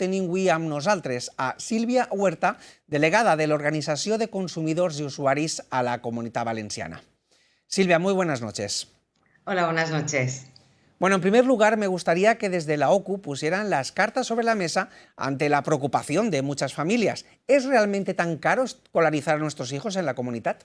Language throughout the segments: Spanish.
tenim avui amb nosaltres a Sílvia Huerta, delegada de l'Organització de Consumidors y Usuaris a la Comunitat Valenciana. Silvia, muy buenas noches. Hola, buenas noches. Bueno, en primer lugar, me gustaría que desde la OCU pusieran las cartas sobre la mesa ante la preocupación de muchas familias. ¿Es realmente tan caro escolarizar a nuestros hijos en la comunidad?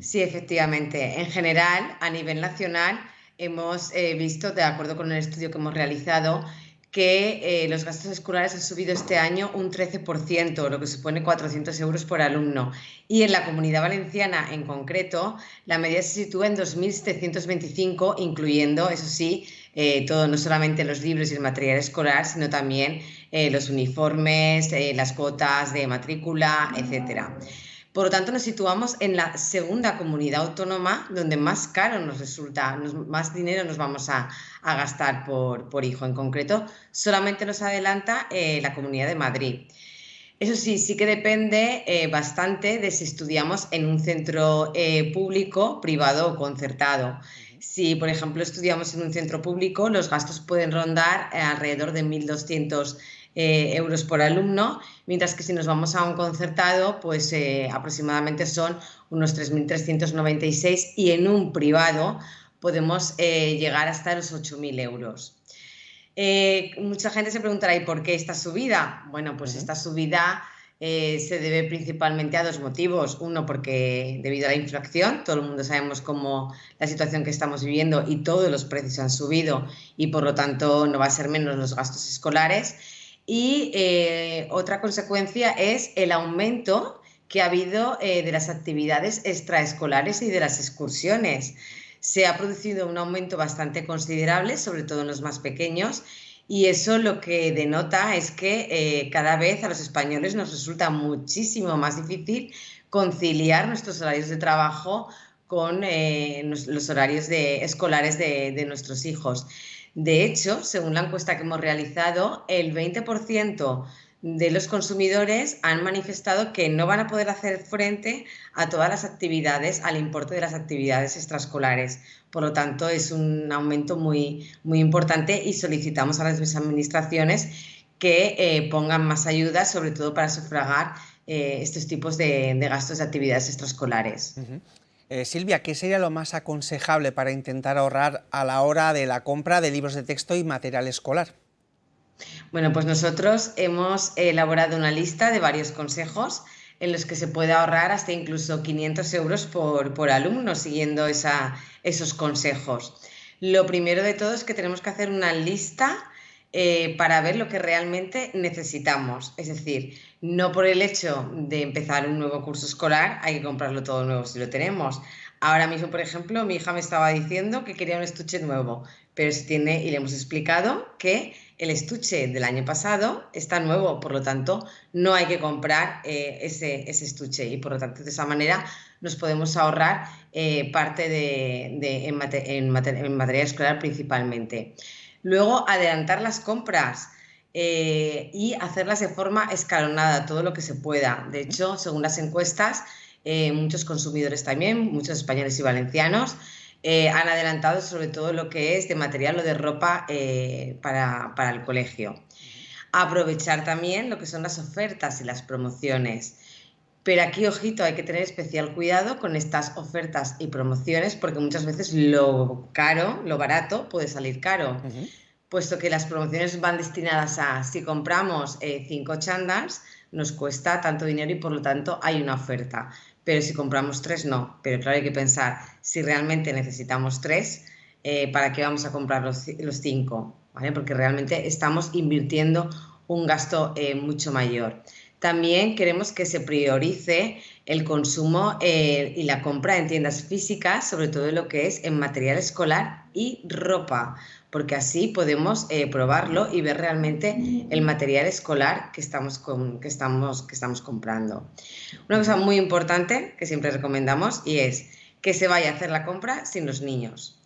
Sí, efectivamente. En general, a nivel nacional, hemos visto, de acuerdo con el estudio que hemos realizado, que los gastos escolares han subido este año un 13%, lo que supone 400 euros por alumno. Y en la Comunidad Valenciana, en concreto, la media se sitúa en 2.725, incluyendo, eso sí, todo, no solamente los libros y el material escolar, sino también los uniformes, las cuotas de matrícula, etcétera. Por lo tanto, nos situamos en la segunda comunidad autónoma donde más caro nos resulta, más dinero nos vamos a gastar por hijo. En concreto, solamente nos adelanta la Comunidad de Madrid. Eso sí, sí que depende bastante de si estudiamos en un centro público, privado o concertado. Si, por ejemplo, estudiamos en un centro público, los gastos pueden rondar alrededor de 1.200 euros por alumno, mientras que si nos vamos a un concertado, pues aproximadamente son unos 3.396 y en un privado podemos llegar hasta los 8.000 euros. Mucha gente se preguntará, ¿y por qué esta subida? Bueno, pues esta subida se debe principalmente a dos motivos. Uno, porque debido a la inflación, todo el mundo sabemos cómo la situación que estamos viviendo y todos los precios han subido y por lo tanto no va a ser menos los gastos escolares. Y otra consecuencia es el aumento que ha habido de las actividades extraescolares y de las excursiones. Se ha producido un aumento bastante considerable, sobre todo en los más pequeños, y eso lo que denota es que cada vez a los españoles nos resulta muchísimo más difícil conciliar nuestros horarios de trabajo con los horarios escolares de nuestros hijos. De hecho, según la encuesta que hemos realizado, el 20% de los consumidores han manifestado que no van a poder hacer frente a todas las actividades, al importe de las actividades extraescolares. Por lo tanto, es un aumento muy, muy importante y solicitamos a las administraciones que pongan más ayudas, sobre todo para sufragar estos tipos de gastos de actividades extraescolares. Silvia, ¿qué sería lo más aconsejable para intentar ahorrar a la hora de la compra de libros de texto y material escolar? Bueno, pues nosotros hemos elaborado una lista de varios consejos en los que se puede ahorrar hasta incluso 500 euros por alumno siguiendo esos consejos. Lo primero de todo es que tenemos que hacer una lista para ver lo que realmente necesitamos. Es decir, no por el hecho de empezar un nuevo curso escolar hay que comprarlo todo nuevo si lo tenemos. Ahora mismo, por ejemplo, mi hija me estaba diciendo que quería un estuche nuevo, pero si tiene, y le hemos explicado que el estuche del año pasado está nuevo, por lo tanto no hay que comprar ese estuche y por lo tanto de esa manera nos podemos ahorrar parte en material escolar principalmente. Luego, adelantar las compras y hacerlas de forma escalonada, todo lo que se pueda. De hecho, según las encuestas, muchos consumidores también, muchos españoles y valencianos, han adelantado sobre todo lo que es de material o de ropa para el colegio. Aprovechar también lo que son las ofertas y las promociones. Pero aquí, ojito, hay que tener especial cuidado con estas ofertas y promociones porque muchas veces lo caro, lo barato, puede salir caro. Puesto que las promociones van destinadas a, si compramos 5 chándals, nos cuesta tanto dinero y por lo tanto hay una oferta. Pero si compramos 3, no. Pero claro, hay que pensar, si realmente necesitamos 3, ¿para qué vamos a comprar los 5? ¿Vale? Porque realmente estamos invirtiendo un gasto mucho mayor. También queremos que se priorice el consumo y la compra en tiendas físicas, sobre todo lo que es en material escolar y ropa, porque así podemos probarlo y ver realmente el material escolar que estamos comprando. Una cosa muy importante que siempre recomendamos y es que se vaya a hacer la compra sin los niños.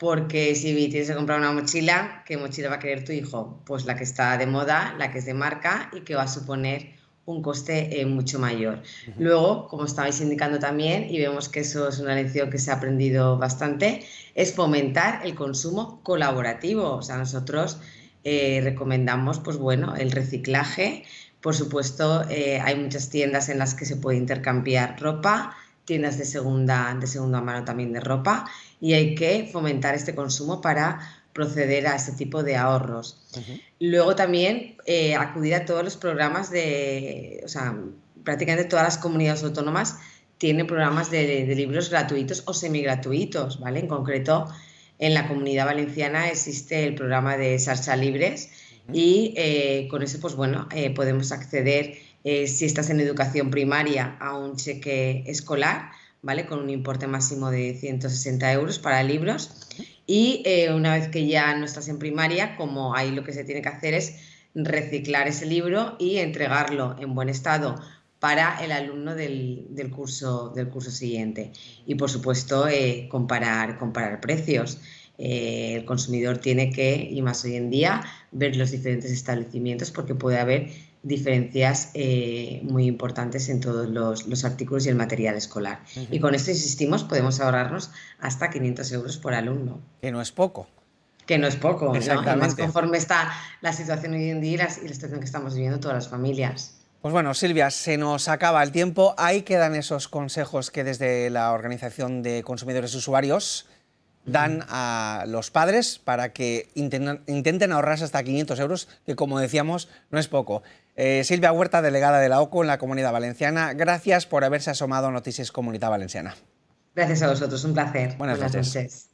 Porque si tienes que comprar una mochila, ¿qué mochila va a querer tu hijo? Pues la que está de moda, la que es de marca y que va a suponer un coste mucho mayor. Luego, como estabais indicando también, y vemos que eso es una lección que se ha aprendido bastante, es fomentar el consumo colaborativo. O sea, nosotros recomendamos, pues bueno, el reciclaje. Por supuesto, hay muchas tiendas en las que se puede intercambiar ropa, tiendas de segunda mano también de ropa, y hay que fomentar este consumo para proceder a este tipo de ahorros. Ujú. Luego también acudir a todos los programas o sea, prácticamente todas las comunidades autónomas tienen programas de libros gratuitos o semigratuitos, ¿vale? En concreto, en la Comunidad Valenciana existe el programa de Xarxa Libres Ujú. y con eso, pues bueno, podemos acceder, si estás en educación primaria, a un cheque escolar, ¿vale? Con un importe máximo de 160 euros para libros. Y una vez que ya no estás en primaria, como ahí lo que se tiene que hacer es reciclar ese libro y entregarlo en buen estado para el alumno del curso siguiente. Y por supuesto, comparar precios. El consumidor tiene que, y más hoy en día, ver los diferentes establecimientos porque puede haber diferencias muy importantes en todos los artículos y el material escolar. Y Ujú. con esto, insistimos, podemos ahorrarnos hasta 500 euros por alumno, Que no es poco. que no es poco, ¿no? Y más Exactamente. conforme está la situación hoy en día y la situación que estamos viviendo todas las familias. Pues bueno, Silvia, se nos acaba el tiempo. Ahí quedan esos consejos que desde la Organización de Consumidores y Usuarios dan a los padres para que intenten ahorrarse hasta 500 euros, que como decíamos, no es poco. Silvia Huerta, delegada de la OCU en la Comunidad Valenciana, gracias por haberse asomado a Noticias Comunidad Valenciana. Gracias a vosotros, un placer. Buenas Buenas noches. noches.